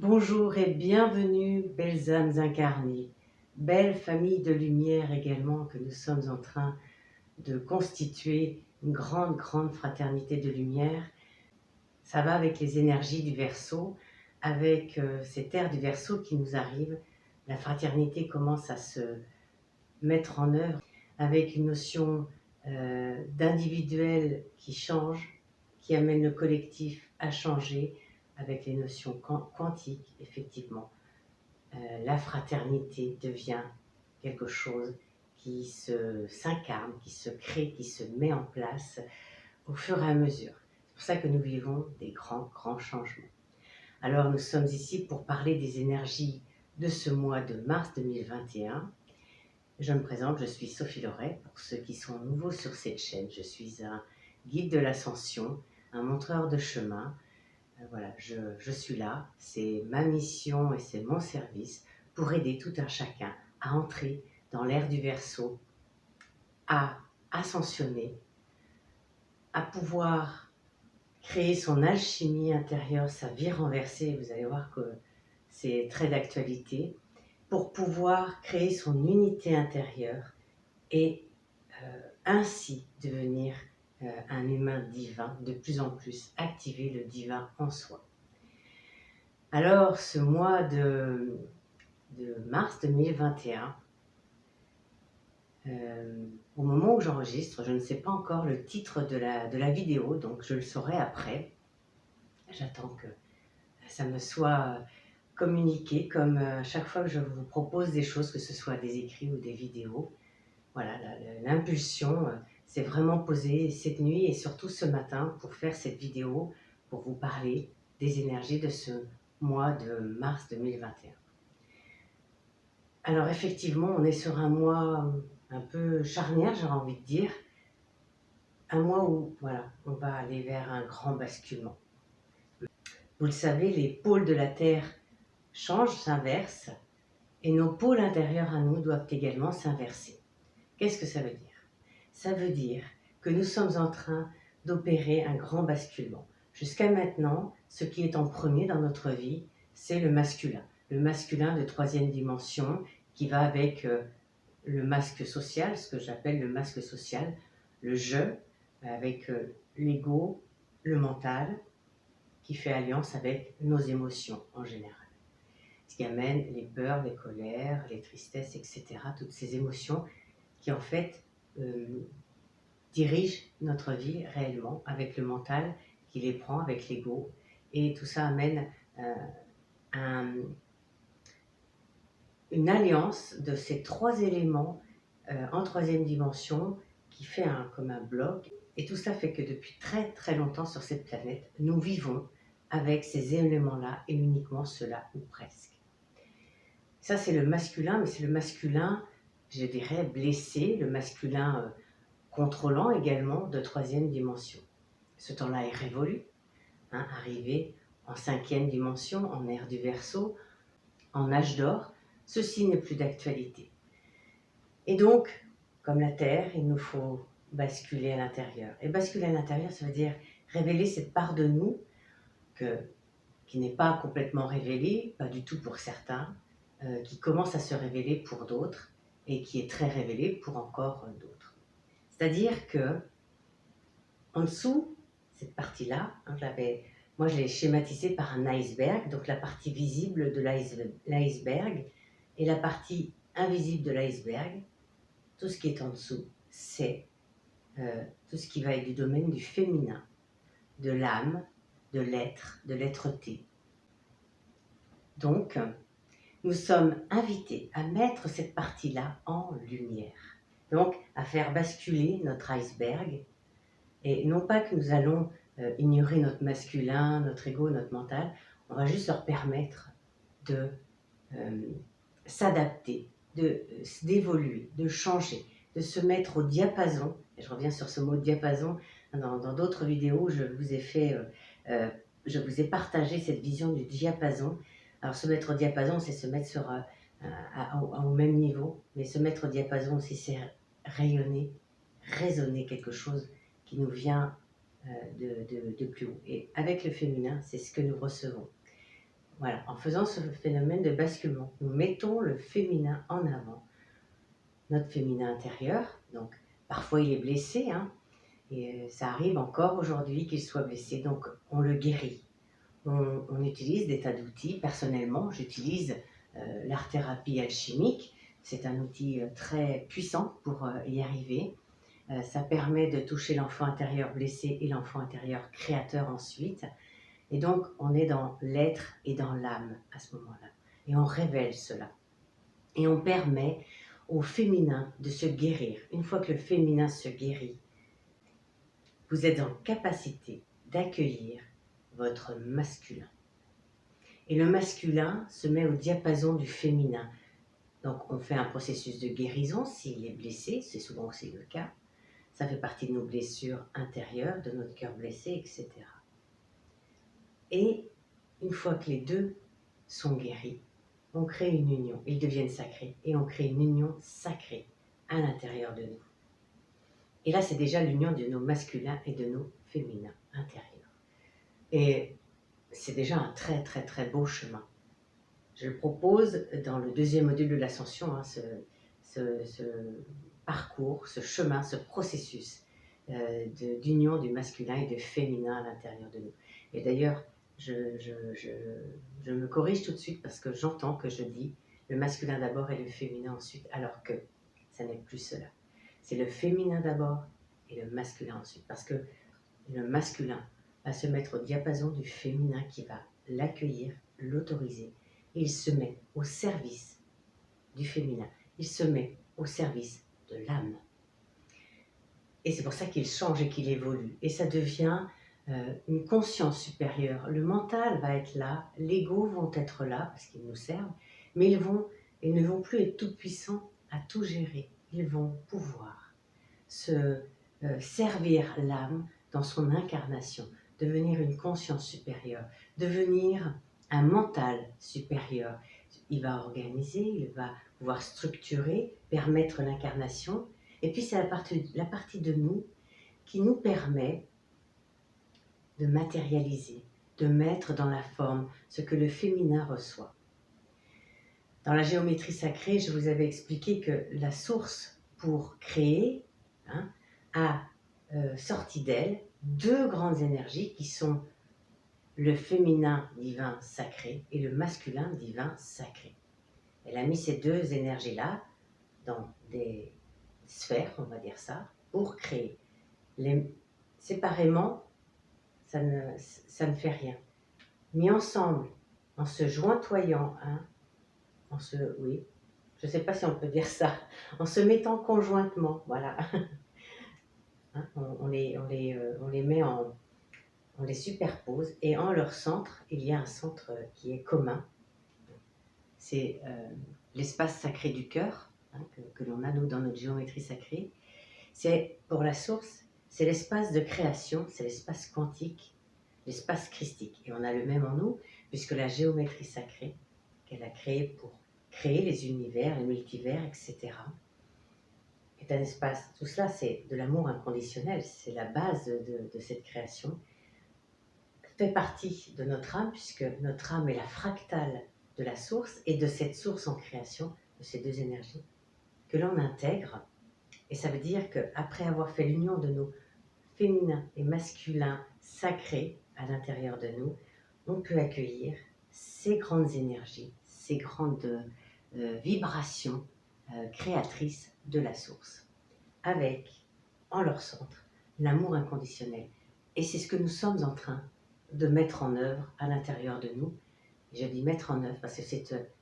Bonjour et bienvenue, belles âmes incarnées, belle famille de lumière également que nous sommes en train de constituer une grande fraternité de lumière. Ça va avec les énergies du Verseau, avec cette ère du Verseau qui nous arrive. La fraternité commence à se mettre en œuvre avec une notion d'individuel qui change, qui amène le collectif à changer, avec les notions quantiques, effectivement. La fraternité devient quelque chose qui s'incarne, qui se crée, qui se met en place au fur et à mesure. C'est pour ça que nous vivons des grands changements. Alors nous sommes ici pour parler des énergies de ce mois de mars 2021. Je me présente, je suis Sophie Loret. Pour ceux qui sont nouveaux sur cette chaîne, je suis un guide de l'ascension, un montreur de chemin. Voilà, je suis là, c'est ma mission et c'est mon service pour aider tout un chacun à entrer dans l'ère du Verseau, à ascensionner, à pouvoir créer son alchimie intérieure, sa vie renversée. Vous allez voir que c'est très d'actualité, pour pouvoir créer son unité intérieure et ainsi devenir un humain divin, de plus en plus activer le divin en soi. Alors, ce mois de mars 2021, au moment où j'enregistre, je ne sais pas encore le titre de la vidéo, donc je le saurai après. J'attends que ça me soit communiqué, comme chaque fois que je vous propose des choses, que ce soit des écrits ou des vidéos. Voilà, l'impulsion s'est vraiment posée cette nuit et surtout ce matin pour faire cette vidéo, pour vous parler des énergies de ce mois de mars 2021. Alors effectivement, on est sur un mois un peu charnière, j'aurais envie de dire. Un mois où, voilà, on va aller vers un grand basculement. Vous le savez, les pôles de la Terre changent, s'inversent, et nos pôles intérieurs à nous doivent également s'inverser. Qu'est-ce que ça veut dire? Ça veut dire que nous sommes en train d'opérer un grand basculement. Jusqu'à maintenant, ce qui est en premier dans notre vie, c'est le masculin. Le masculin de troisième dimension qui va avec le masque social, ce que j'appelle le masque social, le je, avec l'ego, le mental, qui fait alliance avec nos émotions en général. Ce qui amène les peurs, les colères, les tristesses, etc. Toutes ces émotions qui en fait dirigent notre vie réellement avec le mental qui les prend avec l'ego. Et tout ça amène une alliance de ces trois éléments en troisième dimension qui fait comme un bloc. Et tout ça fait que depuis très longtemps sur cette planète, nous vivons avec ces éléments-là et uniquement cela ou presque. Ça c'est le masculin, mais c'est le masculin, je dirais, blessé, le masculin contrôlant également de troisième dimension. Ce temps-là est révolu, arrivé en cinquième dimension, en ère du Verseau, en âge d'or. Ceci n'est plus d'actualité. Et donc, comme la Terre, il nous faut basculer à l'intérieur. Et basculer à l'intérieur, ça veut dire révéler cette part de nous qui n'est pas complètement révélée, pas du tout pour certains, qui commence à se révéler pour d'autres et qui est très révélée pour encore d'autres. C'est-à-dire que en dessous, cette partie-là, moi je l'ai schématisée par un iceberg, donc la partie visible de l'iceberg et la partie invisible de l'iceberg. Tout ce qui est en dessous, c'est tout ce qui va être du domaine du féminin, de l'âme, de l'être-té. Donc, nous sommes invités à mettre cette partie-là en lumière. Donc, à faire basculer notre iceberg. Et non pas que nous allons ignorer notre masculin, notre ego, notre mental, on va juste leur permettre de s'adapter, d'évoluer, de changer, de se mettre au diapason. Et je reviens sur ce mot diapason, dans d'autres vidéos, je vous ai partagé cette vision du diapason. Alors se mettre au diapason, c'est se mettre au même niveau, mais se mettre au diapason aussi, c'est rayonner, résonner quelque chose qui nous vient de plus haut. Et avec le féminin, c'est ce que nous recevons. Voilà, en faisant ce phénomène de basculement, nous mettons le féminin en avant, notre féminin intérieur. Donc, parfois il est blessé, hein, et ça arrive encore aujourd'hui qu'il soit blessé, donc on le guérit. On utilise des tas d'outils. Personnellement, j'utilise l'art-thérapie alchimique. C'est un outil très puissant pour y arriver. Ça permet de toucher l'enfant intérieur blessé et l'enfant intérieur créateur ensuite. Et donc, on est dans l'être et dans l'âme à ce moment-là. Et on révèle cela. Et on permet au féminin de se guérir. Une fois que le féminin se guérit, vous êtes en capacité d'accueillir votre masculin. Et le masculin se met au diapason du féminin. Donc on fait un processus de guérison s'il est blessé, c'est souvent aussi le cas. Ça fait partie de nos blessures intérieures, de notre cœur blessé, etc. Et une fois que les deux sont guéris, on crée une union. Ils deviennent sacrés et on crée une union sacrée à l'intérieur de nous. Et là, c'est déjà l'union de nos masculins et de nos féminins intérieurs. Et c'est déjà un très très très beau chemin. Je le propose dans le deuxième module de l'ascension, hein, ce parcours, ce chemin, ce processus d'union du masculin et du féminin à l'intérieur de nous. Et d'ailleurs, je me corrige tout de suite parce que j'entends que je dis le masculin d'abord et le féminin ensuite, alors que ça n'est plus cela. C'est le féminin d'abord et le masculin ensuite, parce que le masculin va se mettre au diapason du féminin qui va l'accueillir, l'autoriser. Il se met au service du féminin. Il se met au service de l'âme. Et c'est pour ça qu'il change et qu'il évolue. Et ça devient une conscience supérieure. Le mental va être là, l'ego vont être là, parce qu'ils nous servent, mais ils ne vont plus être tout puissants à tout gérer. Ils vont pouvoir se servir l'âme dans son incarnation, devenir une conscience supérieure, devenir un mental supérieur. Il va organiser, il va pouvoir structurer, permettre l'incarnation. Et puis c'est la partie de nous qui nous permet de matérialiser, de mettre dans la forme ce que le féminin reçoit. Dans la géométrie sacrée, je vous avais expliqué que la source pour créer a sorti d'elle deux grandes énergies qui sont le féminin divin sacré et le masculin divin sacré. Elle a mis ces deux énergies-là dans des sphères, on va dire ça, pour créer. Séparément, ça ne fait rien. Mis ensemble, en se jointoyant, oui, je ne sais pas si on peut dire ça, en se mettant conjointement, voilà. On les met on les superpose et en leur centre, il y a un centre qui est commun. C'est l'espace sacré du cœur que l'on a nous dans notre géométrie sacrée. C'est pour la source, c'est l'espace de création, c'est l'espace quantique, l'espace christique. Et on a le même en nous, puisque la géométrie sacrée qu'elle a créée pour créer les univers, les multivers, etc., est un espace. Tout cela, c'est de l'amour inconditionnel, c'est la base de cette création. Fait partie de notre âme, puisque notre âme est la fractale de la source et de cette source en création, de ces deux énergies, que l'on intègre. Et ça veut dire qu'après avoir fait l'union de nos féminins et masculins sacrés à l'intérieur de nous, on peut accueillir ces grandes énergies, ces grandes vibrations créatrices de la source, avec, en leur centre, l'amour inconditionnel. Et c'est ce que nous sommes en train de mettre en œuvre à l'intérieur de nous. Et je dis mettre en œuvre parce que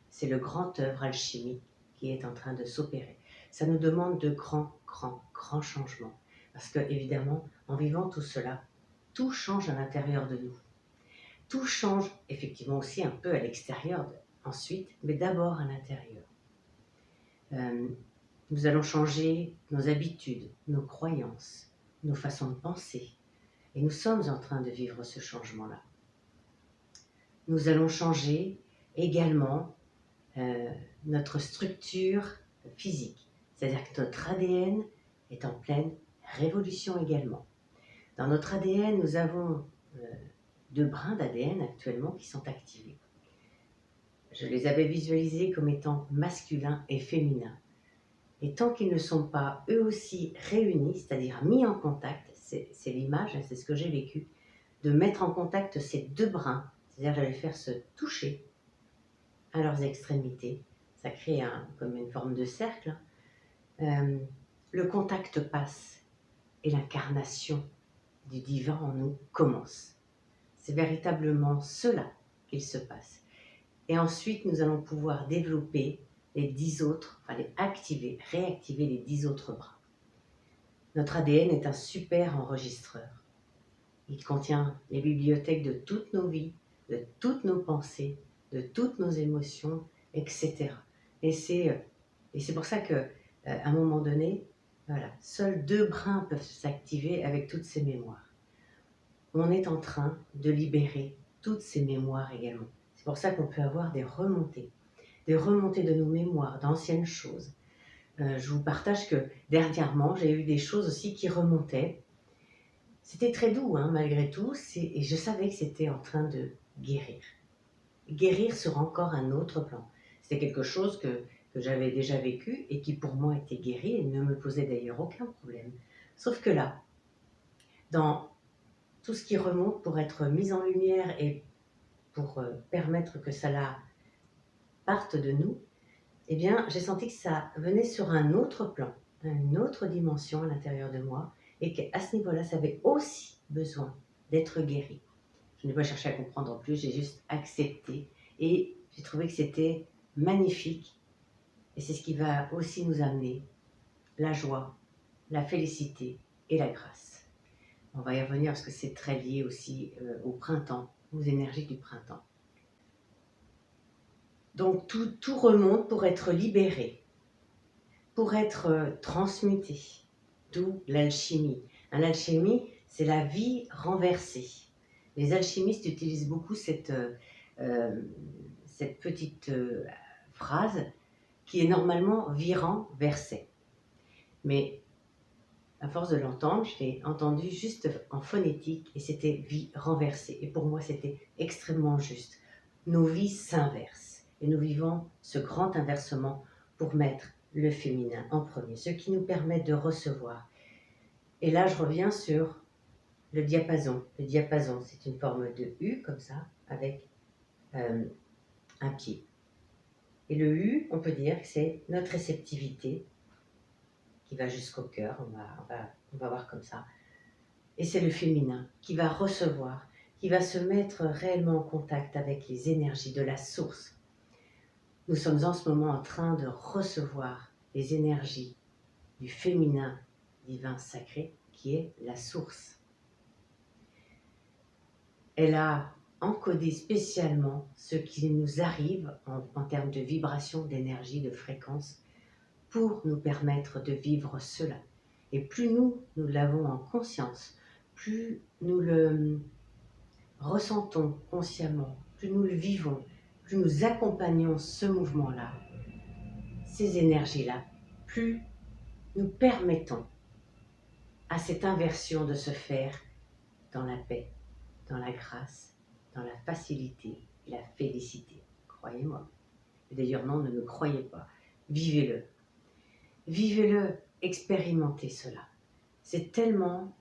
c'est le grand œuvre alchimique qui est en train de s'opérer. Ça nous demande de grands changements. Parce que, évidemment, en vivant tout cela, tout change à l'intérieur de nous. Tout change effectivement aussi un peu à l'extérieur ensuite, mais d'abord à l'intérieur. Nous allons changer nos habitudes, nos croyances, nos façons de penser. Et nous sommes en train de vivre ce changement-là. Nous allons changer également notre structure physique. C'est-à-dire que notre ADN est en pleine révolution également. Dans notre ADN, nous avons 2 brins d'ADN actuellement qui sont activés. je les avais visualisés comme étant masculins et féminins. Et tant qu'ils ne sont pas eux aussi réunis, c'est-à-dire mis en contact, c'est l'image, hein, c'est ce que j'ai vécu, de mettre en contact ces deux brins, c'est-à-dire je vais les faire se toucher à leurs extrémités, ça crée comme une forme de cercle, le contact passe et l'incarnation du divin en nous commence. C'est véritablement cela qu'il se passe. Et ensuite, nous allons pouvoir développer les 10 autres, enfin les activer, réactiver les 10 autres bras. Notre ADN est un super enregistreur. Il contient les bibliothèques de toutes nos vies, de toutes nos pensées, de toutes nos émotions, etc. Et c'est pour ça que, à un moment donné, voilà, seuls 2 brins peuvent s'activer avec toutes ces mémoires. On est en train de libérer toutes ces mémoires également. C'est pour ça qu'on peut avoir des remontées de nos mémoires, d'anciennes choses. Je vous partage que dernièrement, j'ai eu des choses aussi qui remontaient. C'était très doux, hein, malgré tout, et je savais que c'était en train de guérir. Guérir sur encore un autre plan. C'était quelque chose que j'avais déjà vécu et qui pour moi était guéri et ne me posait d'ailleurs aucun problème. Sauf que là, dans tout ce qui remonte pour être mis en lumière et pour permettre que cela parte de nous, eh bien, j'ai senti que ça venait sur un autre plan, une autre dimension à l'intérieur de moi, et qu'à ce niveau-là, ça avait aussi besoin d'être guéri. Je n'ai pas cherché à comprendre en plus, j'ai juste accepté, et j'ai trouvé que c'était magnifique, et c'est ce qui va aussi nous amener la joie, la félicité et la grâce. On va y revenir parce que c'est très lié aussi au printemps, aux énergies du printemps. Donc tout remonte pour être libéré, pour être transmuté, d'où l'alchimie. L'alchimie, c'est la vie renversée. Les alchimistes utilisent beaucoup cette petite phrase qui est normalement vie renversée. Mais à force de l'entendre, je l'ai entendu juste en phonétique et c'était vie renversée. Et pour moi, c'était extrêmement juste. Nos vies s'inversent et nous vivons ce grand inversement pour mettre le féminin en premier, ce qui nous permet de recevoir. Et là, je reviens sur le diapason. Le diapason, c'est une forme de U comme ça, avec un pied. Et le U, on peut dire que c'est notre réceptivité qui va jusqu'au cœur, on va voir comme ça. Et c'est le féminin qui va recevoir, qui va se mettre réellement en contact avec les énergies de la source. Nous sommes en ce moment en train de recevoir les énergies du féminin divin sacré qui est la source. Elle a encodé spécialement ce qui nous arrive en termes de vibration, d'énergie, de fréquence pour nous permettre de vivre cela. Et plus nous l'avons en conscience, plus nous le ressentons consciemment, plus nous le vivons, plus nous accompagnons ce mouvement-là, ces énergies-là, plus nous permettons à cette inversion de se faire dans la paix, dans la grâce, dans la facilité et la félicité. Croyez-moi. D'ailleurs, non, ne me croyez pas. Vivez-le. Vivez-le, expérimentez cela. C'est tellement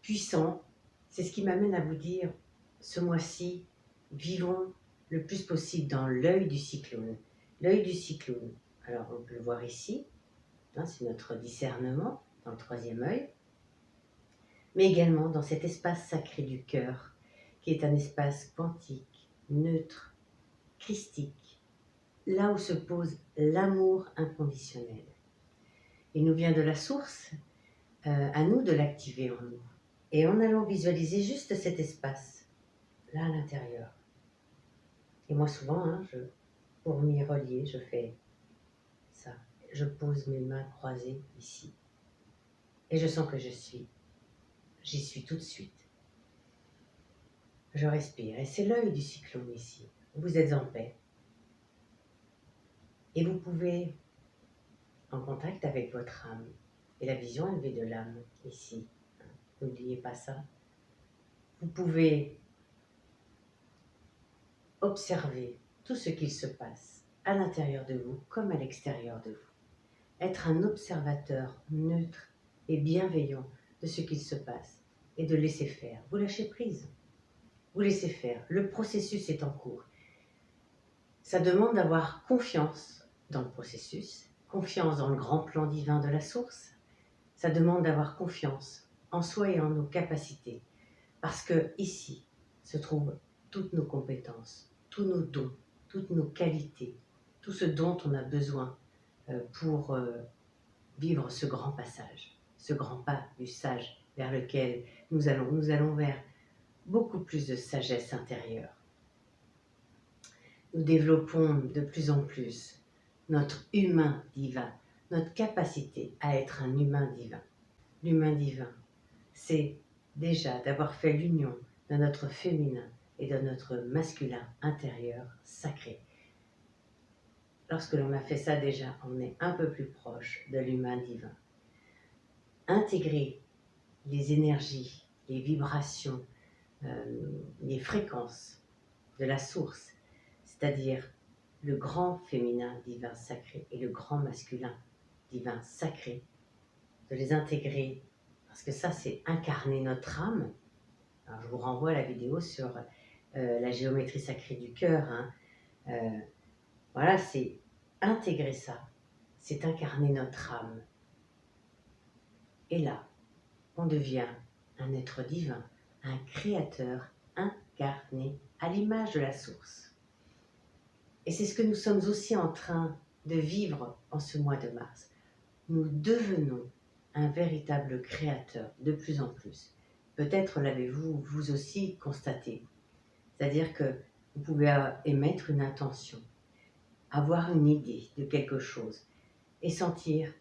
puissant. C'est ce qui m'amène à vous dire, ce mois-ci, vivons le plus possible dans l'œil du cyclone. L'œil du cyclone, alors on peut le voir ici, hein, c'est notre discernement dans le troisième œil, mais également dans cet espace sacré du cœur, qui est un espace quantique, neutre, christique, là où se pose l'amour inconditionnel. Il nous vient de la source, à nous de l'activer en nous. Et en allant visualiser juste cet espace, là à l'intérieur. Et moi souvent, pour m'y relier, je fais ça. Je pose mes mains croisées ici. Et je sens que j'y suis tout de suite. Je respire. Et c'est l'œil du cyclone ici. Vous êtes en paix. Et vous pouvez, en contact avec votre âme, et la vision élevée de l'âme ici. N'oubliez pas ça. Vous pouvez observer tout ce qu'il se passe à l'intérieur de vous comme à l'extérieur de vous. Être un observateur neutre et bienveillant de ce qu'il se passe et de laisser faire. Vous lâchez prise, vous laissez faire. Le processus est en cours. Ça demande d'avoir confiance dans le processus, confiance dans le grand plan divin de la source. Ça demande d'avoir confiance en soi et en nos capacités. Parce que ici se trouvent toutes nos compétences, tous nos dons, toutes nos qualités, tout ce dont on a besoin pour vivre ce grand passage, ce grand pas du sage vers lequel nous allons vers beaucoup plus de sagesse intérieure. Nous développons de plus en plus notre humain divin, notre capacité à être un humain divin. L'humain divin, c'est déjà d'avoir fait l'union de notre féminin et de notre masculin intérieur sacré. Lorsque l'on a fait ça déjà, on est un peu plus proche de l'humain divin. Intégrer les énergies, les vibrations, les fréquences de la source, c'est-à-dire le grand féminin divin sacré et le grand masculin divin sacré, de les intégrer, parce que ça c'est incarner notre âme. Alors, je vous renvoie à la vidéo sur la géométrie sacrée du cœur. Voilà, c'est intégrer ça, c'est incarner notre âme. Et là, on devient un être divin, un créateur incarné à l'image de la source. Et c'est ce que nous sommes aussi en train de vivre en ce mois de mars. Nous devenons un véritable créateur de plus en plus. Peut-être l'avez-vous vous aussi constaté. C'est-à-dire que vous pouvez émettre une intention, avoir une idée de quelque chose et sentir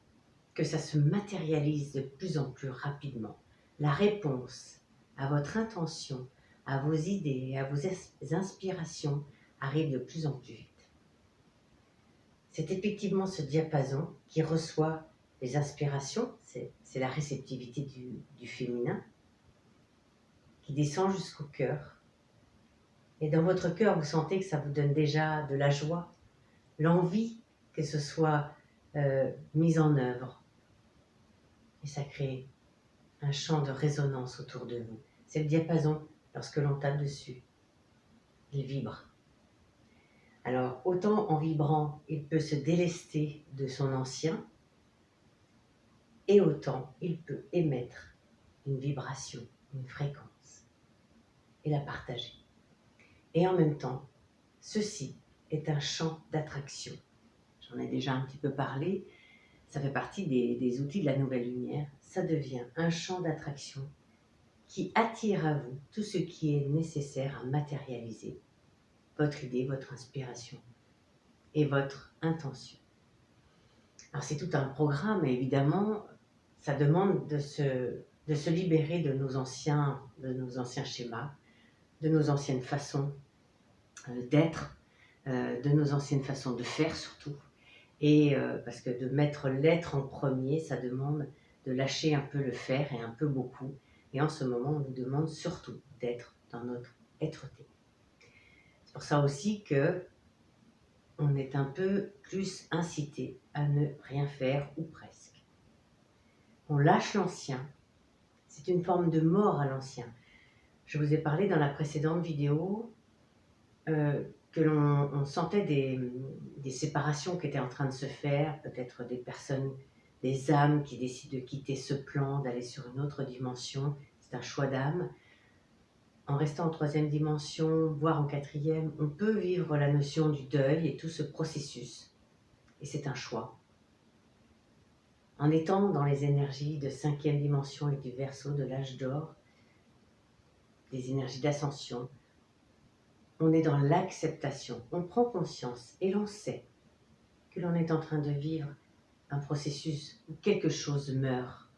que ça se matérialise de plus en plus rapidement. La réponse à votre intention, à vos idées et à vos inspirations arrive de plus en plus vite. C'est effectivement ce diapason qui reçoit les inspirations, c'est la réceptivité du féminin, qui descend jusqu'au cœur. Et dans votre cœur, vous sentez que ça vous donne déjà de la joie, l'envie que ce soit mis en œuvre. Et ça crée un champ de résonance autour de vous. C'est le diapason, lorsque l'on tape dessus, il vibre. Alors, autant en vibrant, il peut se délester de son ancien, et autant il peut émettre une vibration, une fréquence, et la partager. Et en même temps, ceci est un champ d'attraction. J'en ai déjà un petit peu parlé, ça fait partie des outils de la nouvelle lumière. Ça devient un champ d'attraction qui attire à vous tout ce qui est nécessaire à matérialiser votre idée, votre inspiration et votre intention. Alors c'est tout un programme et évidemment, ça demande de se libérer de nos anciens schémas, de nos anciennes façons d'être, de nos anciennes façons de faire surtout. Et parce que de mettre l'être en premier, ça demande de lâcher un peu le faire et un peu beaucoup. Et en ce moment, on nous demande surtout d'être dans notre être-té. C'est pour ça aussi que on est un peu plus incité à ne rien faire ou presque. On lâche l'ancien. C'est une forme de mort à l'ancien. Je vous ai parlé dans la précédente vidéo que l'on sentait des séparations qui étaient en train de se faire, peut-être des personnes, des âmes qui décident de quitter ce plan, d'aller sur une autre dimension. C'est un choix d'âme. En restant en troisième dimension, voire en quatrième, on peut vivre la notion du deuil et tout ce processus. Et c'est un choix. En étant dans les énergies de cinquième dimension et du Verseau, de l'âge d'or, des énergies d'ascension, on est dans l'acceptation, on prend conscience et l'on sait que l'on est en train de vivre un processus où quelque chose meurt,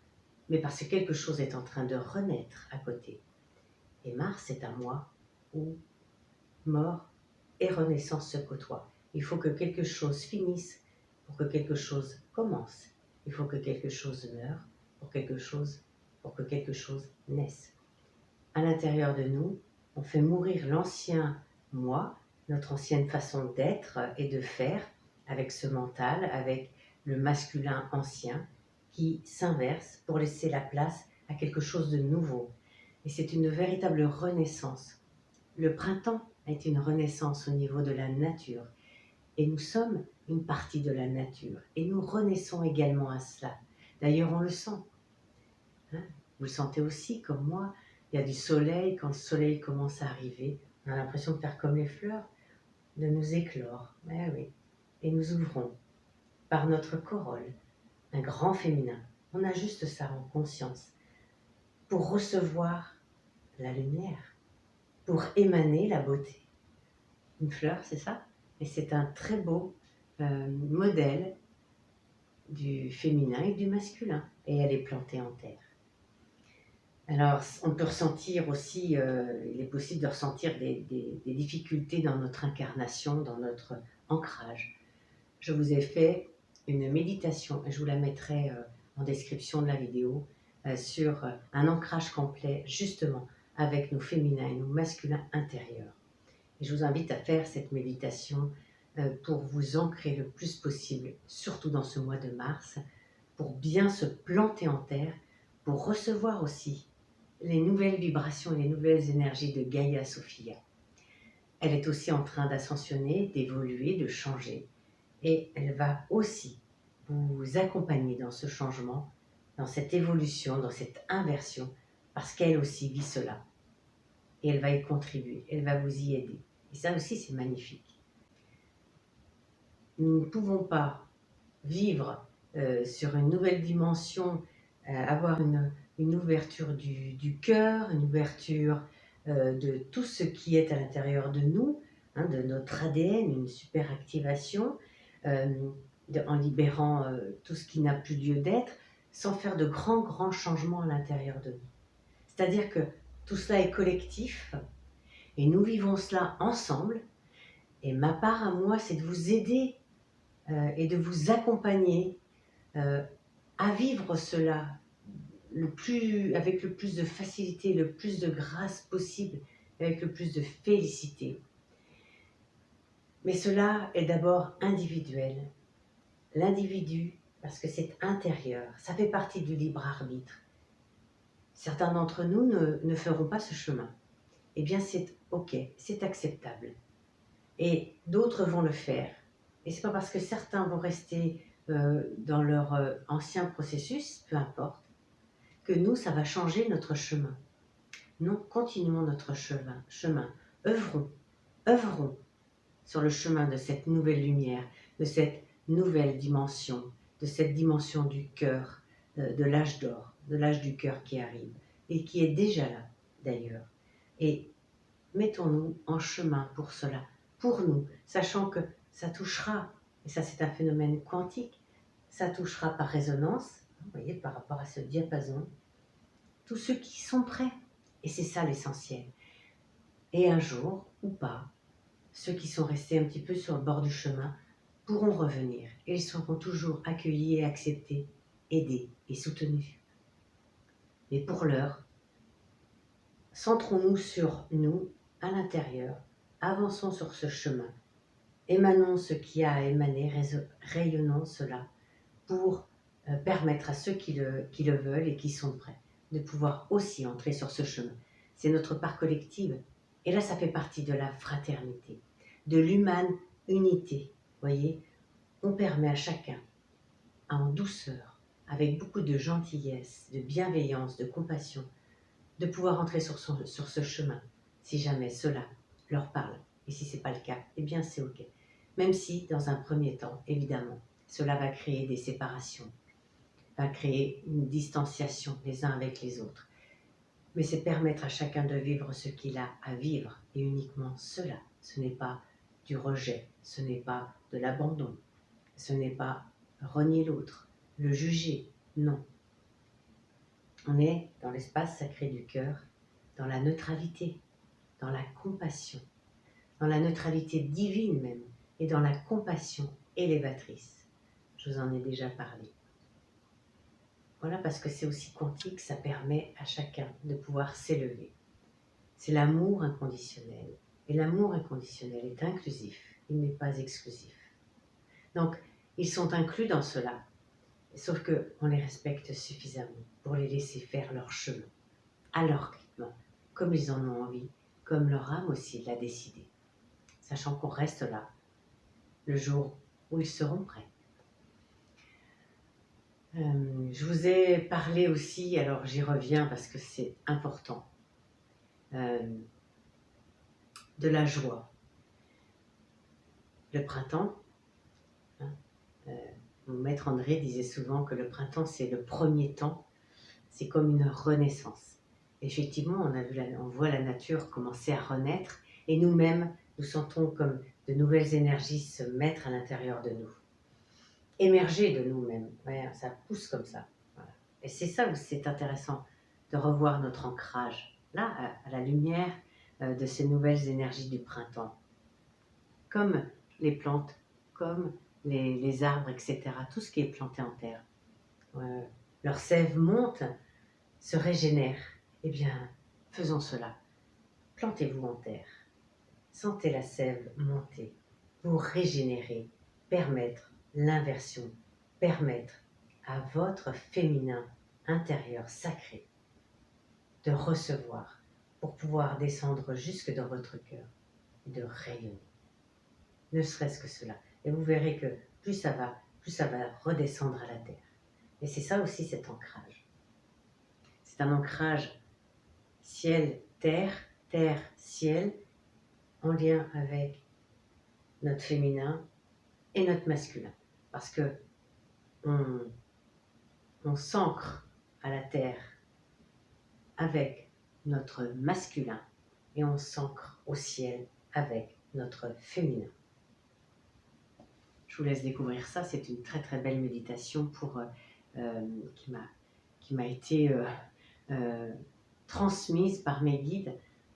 mais parce que quelque chose est en train de renaître à côté. Et Mars est un mois où mort et renaissance se côtoient. Il faut que quelque chose finisse pour que quelque chose commence. Il faut que quelque chose meure pour que quelque chose naisse. À l'intérieur de nous, on fait mourir l'ancien moi, notre ancienne façon d'être et de faire avec ce mental, avec le masculin ancien qui s'inverse pour laisser la place à quelque chose de nouveau. Et c'est une véritable renaissance. Le printemps est une renaissance au niveau de la nature. Et nous sommes une partie de la nature. Et nous renaissons également à cela. D'ailleurs, on le sent. Hein, vous le sentez aussi, comme moi. Il y a du soleil. Quand le soleil commence à arriver, on a l'impression de faire comme les fleurs, de nous éclore. Eh oui. Et nous ouvrons, par notre corolle, un grand féminin. On a juste ça en conscience. Pour recevoir la lumière, pour émaner la beauté. Une fleur, c'est ça. Et c'est un très beau modèle du féminin et du masculin. Et elle est plantée en terre. Alors, on peut ressentir aussi, il est possible de ressentir des difficultés dans notre incarnation, dans notre ancrage. Je vous ai fait une méditation, et je vous la mettrai en description de la vidéo, sur un ancrage complet, justement, avec nos féminins et nos masculins intérieurs. Et je vous invite à faire cette méditation pour vous ancrer le plus possible, surtout dans ce mois de mars, pour bien se planter en terre, pour recevoir aussi les nouvelles vibrations et les nouvelles énergies de Gaïa Sophia. Elle est aussi en train d'ascensionner, d'évoluer, de changer. Et elle va aussi vous accompagner dans ce changement, dans cette évolution, dans cette inversion, parce qu'elle aussi vit cela. Et elle va y contribuer, elle va vous y aider. Et ça aussi, c'est magnifique. Nous ne pouvons pas vivre sur une nouvelle dimension, avoir une ouverture du cœur, une ouverture de tout ce qui est à l'intérieur de nous, hein, de notre ADN, une super activation, en libérant tout ce qui n'a plus lieu d'être, sans faire de grands changements à l'intérieur de nous. C'est-à-dire que tout cela est collectif et nous vivons cela ensemble. Et ma part à moi, c'est de vous aider et de vous accompagner à vivre cela avec le plus de facilité, le plus de grâce possible, avec le plus de félicité. Mais cela est d'abord individuel. L'individu, parce que c'est intérieur, ça fait partie du libre arbitre. Certains d'entre nous ne feront pas ce chemin. Eh bien, c'est ok, c'est acceptable. Et d'autres vont le faire. Et c'est pas parce que certains vont rester dans leur ancien processus, peu importe, que nous, ça va changer notre chemin. Non, continuons notre chemin. Œuvrons sur le chemin de cette nouvelle lumière, de cette nouvelle dimension, de cette dimension du cœur, de l'âge d'or, de l'âge du cœur qui arrive, et qui est déjà là, d'ailleurs. Et mettons-nous en chemin pour cela, pour nous, sachant que ça touchera, et ça c'est un phénomène quantique, ça touchera par résonance, vous voyez, par rapport à ce diapason, tous ceux qui sont prêts. Et c'est ça l'essentiel. Et un jour, ou pas, ceux qui sont restés un petit peu sur le bord du chemin pourront revenir. Et ils seront toujours accueillis et acceptés, aidés et soutenus. Mais pour l'heure, centrons-nous sur nous, à l'intérieur, avançons sur ce chemin, émanons ce qui a à émaner, rayonnons cela pour permettre à ceux qui le veulent et qui sont prêts de pouvoir aussi entrer sur ce chemin. C'est notre part collective. Et là, ça fait partie de la fraternité, de l'humanité. Voyez, on permet à chacun, en douceur, avec beaucoup de gentillesse, de bienveillance, de compassion, de pouvoir entrer sur ce chemin, si jamais cela leur parle. Et si ce n'est pas le cas, eh bien c'est ok. Même si, dans un premier temps, évidemment, cela va créer des séparations, va créer une distanciation les uns avec les autres. Mais c'est permettre à chacun de vivre ce qu'il a à vivre, et uniquement cela. Ce n'est pas du rejet, ce n'est pas de l'abandon, ce n'est pas renier l'autre, le juger, non. On est dans l'espace sacré du cœur, dans la neutralité, dans la compassion, dans la neutralité divine même, et dans la compassion élévatrice. Je vous en ai déjà parlé. Voilà, parce que c'est aussi quantique, ça permet à chacun de pouvoir s'élever. C'est l'amour inconditionnel. Et l'amour inconditionnel est inclusif, il n'est pas exclusif. Donc, ils sont inclus dans cela, sauf qu'on les respecte suffisamment pour les laisser faire leur chemin, à leur rythme, comme ils en ont envie, comme leur âme aussi l'a décidé, sachant qu'on reste là le jour où ils seront prêts. Je vous ai parlé aussi, alors j'y reviens parce que c'est important, de la joie. Le printemps, hein, mon maître André disait souvent que le printemps c'est le premier temps, c'est comme une renaissance. Effectivement, on voit la nature commencer à renaître et nous-mêmes, nous sentons comme de nouvelles énergies se mettre à l'intérieur de nous, émerger de nous-mêmes. Ouais, ça pousse comme ça. Voilà. Et c'est ça où c'est intéressant de revoir notre ancrage, là, à la lumière de ces nouvelles énergies du printemps. Comme les plantes, comme les arbres, etc. Tout ce qui est planté en terre. Leur sève monte, se régénère. Eh bien, faisons cela. Plantez-vous en terre. Sentez la sève monter, vous régénérer, permettre l'inversion, permettre à votre féminin intérieur sacré de recevoir pour pouvoir descendre jusque dans votre cœur et de rayonner. Ne serait-ce que cela. Et vous verrez que plus ça va redescendre à la terre. Et c'est ça aussi cet ancrage. C'est un ancrage ciel-terre, terre-ciel, en lien avec notre féminin et notre masculin. Parce que on s'ancre à la terre avec notre masculin et on s'ancre au ciel avec notre féminin. Je vous laisse découvrir ça, c'est une très très belle méditation qui m'a été transmise par mes guides.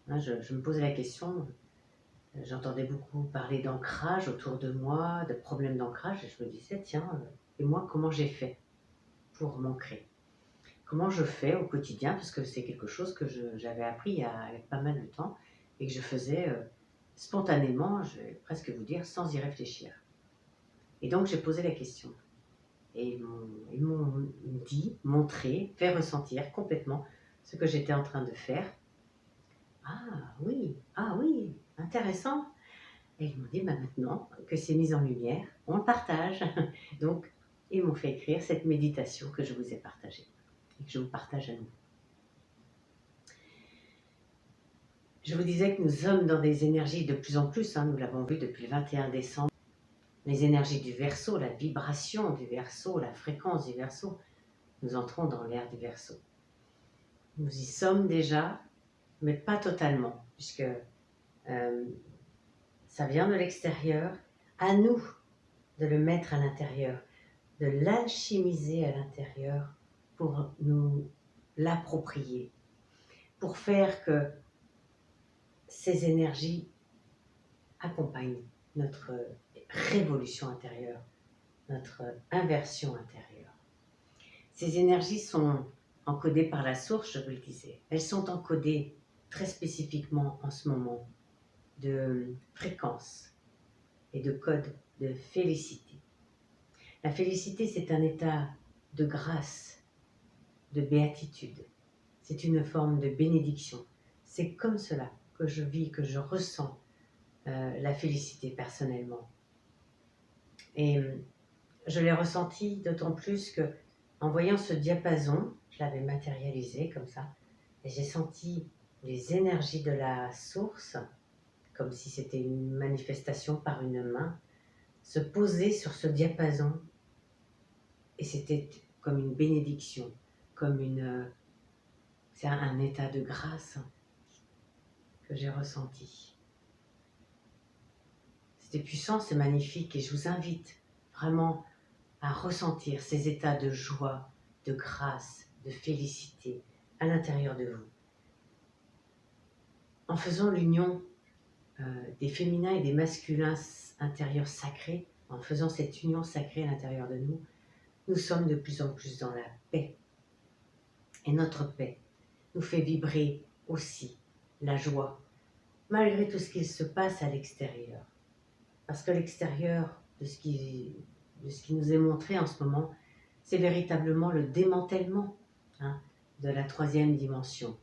Hein, je me posais la question, j'entendais beaucoup parler d'ancrage autour de moi, de problèmes d'ancrage, et je me disais, tiens, et moi comment j'ai fait pour m'ancrer? Comment je fais au quotidien, parce que c'est quelque chose que j'avais appris il y a pas mal de temps, et que je faisais spontanément, je vais presque vous dire, sans y réfléchir. Et donc j'ai posé la question. Et ils m'ont dit, montré, fait ressentir complètement ce que j'étais en train de faire. Ah oui, intéressant. Et ils m'ont dit, maintenant que c'est mis en lumière, on le partage. Donc, ils m'ont fait écrire cette méditation que je vous ai partagée et que je vous partage à nouveau. Je vous disais que nous sommes dans des énergies de plus en plus, nous l'avons vu depuis le 21 décembre, les énergies du Verseau, la vibration du Verseau, la fréquence du Verseau. Nous entrons dans l'ère du Verseau. Nous y sommes déjà, mais pas totalement, puisque ça vient de l'extérieur. À nous de le mettre à l'intérieur, de l'alchimiser à l'intérieur pour nous l'approprier, pour faire que ces énergies accompagnent notre révolution intérieure, notre inversion intérieure. Ces énergies sont encodées par la source, je vous le disais. Elles sont encodées très spécifiquement en ce moment de fréquences et de codes de félicité. La félicité, c'est un état de grâce, de béatitude. C'est une forme de bénédiction. C'est comme cela que je vis, que je ressens la félicité personnellement. Et je l'ai ressenti d'autant plus que, en voyant ce diapason, je l'avais matérialisé comme ça, et j'ai senti les énergies de la source, comme si c'était une manifestation par une main, se poser sur ce diapason. Et c'était comme une bénédiction, c'est un état de grâce que j'ai ressenti. C'était puissant, c'est magnifique, et je vous invite vraiment à ressentir ces états de joie, de grâce, de félicité à l'intérieur de vous. En faisant l'union des féminins et des masculins intérieurs sacrés, en faisant cette union sacrée à l'intérieur de nous, nous sommes de plus en plus dans la paix. Et notre paix nous fait vibrer aussi la joie, malgré tout ce qui se passe à l'extérieur. Parce que l'extérieur de ce qui nous est montré en ce moment, c'est véritablement le démantèlement, hein, de la troisième dimension.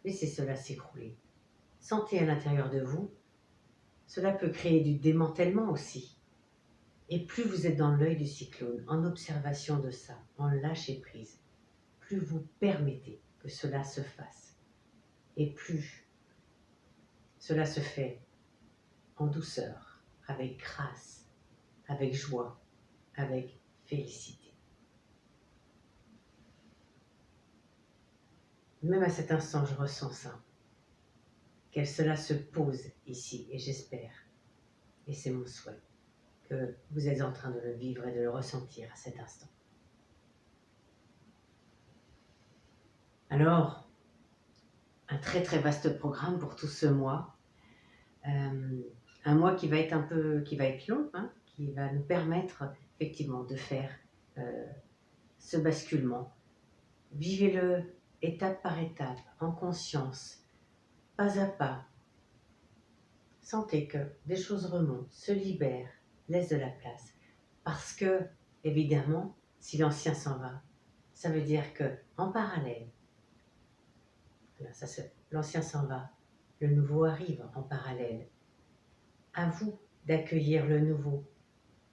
Laissez cela s'écrouler. Sentez à l'intérieur de vous, cela peut créer du démantèlement aussi. Et plus vous êtes dans l'œil du cyclone, en observation de ça, en lâcher prise, plus vous permettez que cela se fasse. Et plus cela se fait en douceur, avec grâce, avec joie, avec félicité. Même à cet instant, je ressens ça. Que cela se pose ici, et j'espère, et c'est mon souhait, que vous êtes en train de le vivre et de le ressentir à cet instant. Alors, un très très vaste programme pour tout ce mois. Un mois qui va être long, hein, qui va nous permettre effectivement de faire ce basculement. Vivez-le étape par étape, en conscience, pas à pas. Sentez que des choses remontent, se libèrent, laissent de la place. Parce que, évidemment, si l'ancien s'en va, ça veut dire que en parallèle, l'ancien s'en va, le nouveau arrive en parallèle. À vous d'accueillir le nouveau,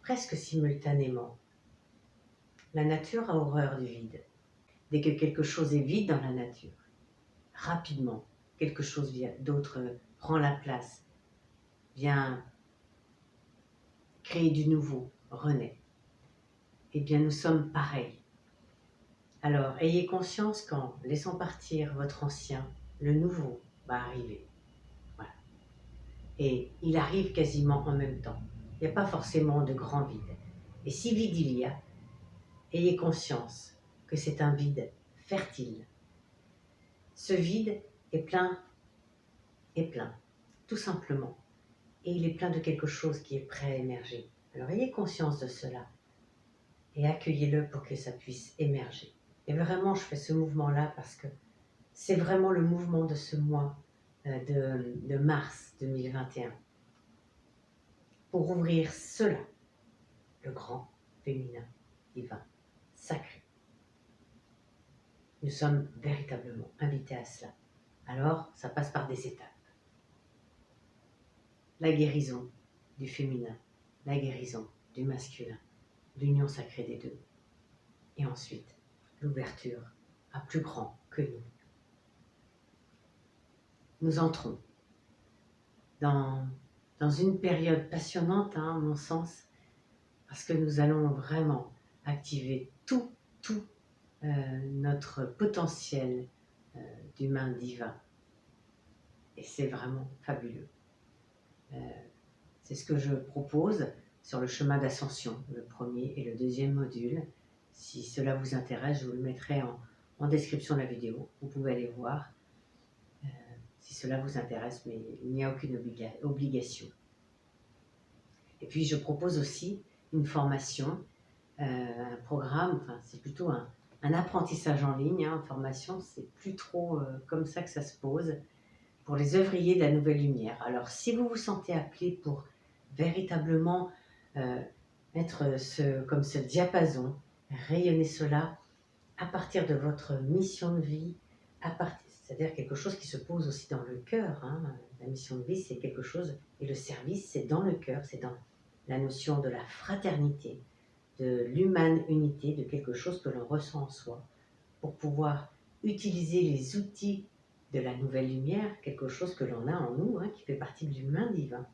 presque simultanément. La nature a horreur du vide. Dès que quelque chose est vide dans la nature, rapidement, quelque chose d'autre prend la place, vient créer du nouveau, renaît. Eh bien, nous sommes pareils. Alors, ayez conscience qu'en laissant partir votre ancien, le nouveau va arriver. Voilà. Et il arrive quasiment en même temps. Il n'y a pas forcément de grand vide. Et si vide il y a, ayez conscience que c'est un vide fertile. Ce vide est plein, tout simplement. Et il est plein de quelque chose qui est prêt à émerger. Alors ayez conscience de cela et accueillez-le pour que ça puisse émerger. Et vraiment, je fais ce mouvement-là parce que c'est vraiment le mouvement de ce mois de mars 2021. Pour ouvrir cela, le grand, féminin, divin, sacré. Nous sommes véritablement invités à cela. Alors, ça passe par des étapes. La guérison du féminin, la guérison du masculin, l'union sacrée des deux. Et ensuite, l'ouverture à plus grand que nous. Nous entrons dans une période passionnante, hein, à mon sens, parce que nous allons vraiment activer tout notre potentiel d'humain divin. Et c'est vraiment fabuleux. C'est ce que je propose sur le chemin d'ascension, le premier et le deuxième module. Si cela vous intéresse, je vous le mettrai en description de la vidéo. Vous pouvez aller voir si cela vous intéresse, mais il n'y a aucune obligation. Et puis je propose aussi une formation, un programme, enfin c'est plutôt un apprentissage en ligne, hein, formation, c'est plus trop comme ça que ça se pose, pour les œuvriers de la nouvelle lumière. Alors si vous vous sentez appelé pour véritablement être comme ce diapason, rayonner cela à partir de votre mission de vie, c'est-à-dire quelque chose qui se pose aussi dans le cœur. Hein. La mission de vie, c'est quelque chose, et le service, c'est dans le cœur, c'est dans la notion de la fraternité, de l'humanité, de quelque chose que l'on ressent en soi, pour pouvoir utiliser les outils de la nouvelle lumière, quelque chose que l'on a en nous, hein, qui fait partie de l'humain divin,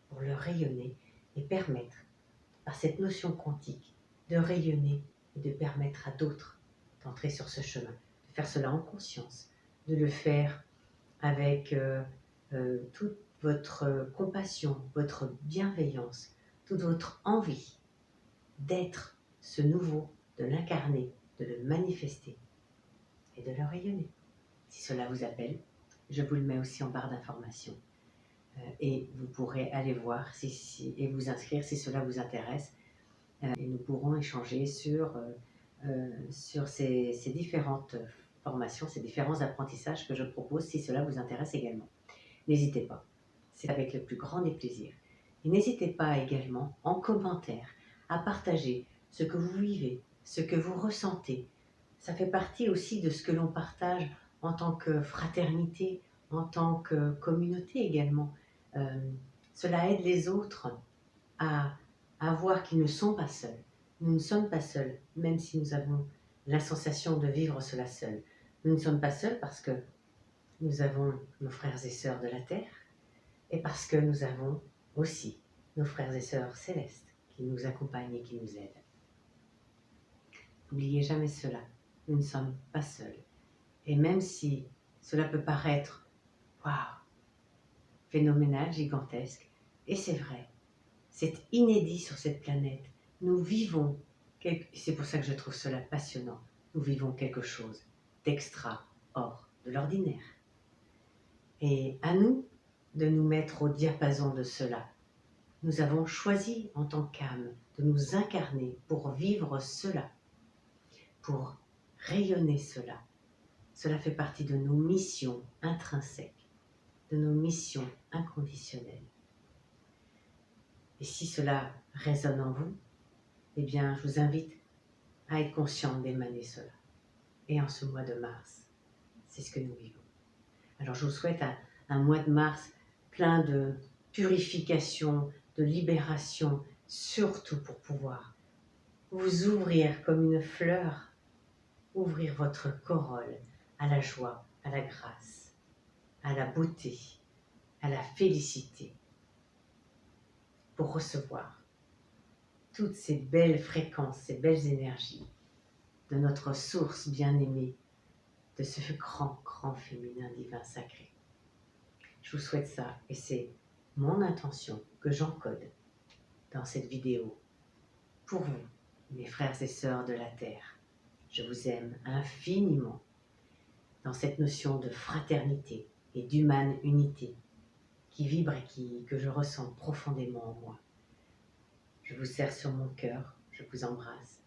pour le rayonner et permettre, par cette notion quantique, de rayonner et de permettre à d'autres d'entrer sur ce chemin, de faire cela en conscience, de le faire avec toute votre compassion, votre bienveillance, toute votre envie d'être ce nouveau, de l'incarner, de le manifester et de le rayonner. Si cela vous appelle, je vous le mets aussi en barre d'informations. Et vous pourrez aller voir et vous inscrire si cela vous intéresse. Et nous pourrons échanger sur ces différentes formations, ces différents apprentissages que je propose si cela vous intéresse également. N'hésitez pas. C'est avec le plus grand des plaisirs. Et n'hésitez pas également, en commentaire, à partager ce que vous vivez, ce que vous ressentez. Ça fait partie aussi de ce que l'on partage en tant que fraternité, en tant que communauté également. Cela aide les autres à voir qu'ils ne sont pas seuls. Nous ne sommes pas seuls, même si nous avons la sensation de vivre cela seuls. Nous ne sommes pas seuls parce que nous avons nos frères et sœurs de la terre et parce que nous avons aussi nos frères et sœurs célestes qui nous accompagnent et qui nous aident. N'oubliez jamais cela, nous ne sommes pas seuls. Et même si cela peut paraître, waouh, phénoménal, gigantesque, et c'est vrai, c'est inédit sur cette planète. Nous vivons, c'est pour ça que je trouve cela passionnant, nous vivons quelque chose d'extra, hors de l'ordinaire. Et à nous de nous mettre au diapason de cela. Nous avons choisi en tant qu'âme de nous incarner pour vivre cela, pour rayonner cela. Cela fait partie de nos missions intrinsèques, de nos missions inconditionnelles. Et si cela résonne en vous, eh bien, je vous invite à être conscient d'émaner cela. Et en ce mois de mars, c'est ce que nous vivons. Alors, je vous souhaite un mois de mars plein de purification, de libération, surtout pour pouvoir vous ouvrir comme une fleur, ouvrir votre corolle à la joie, à la grâce, à la beauté, à la félicité, pour recevoir toutes ces belles fréquences, ces belles énergies de notre source bien-aimée, de ce grand, grand féminin divin sacré. Je vous souhaite ça et c'est mon intention que j'encode dans cette vidéo pour vous, mes frères et sœurs de la Terre. Je vous aime infiniment dans cette notion de fraternité et d'humane unité qui vibre et que je ressens profondément en moi. Je vous serre sur mon cœur, je vous embrasse.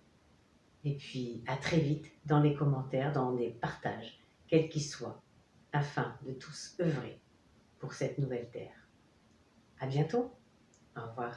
Et puis à très vite dans les commentaires, dans des partages, quels qu'ils soient, afin de tous œuvrer pour cette nouvelle terre. À bientôt. Au revoir.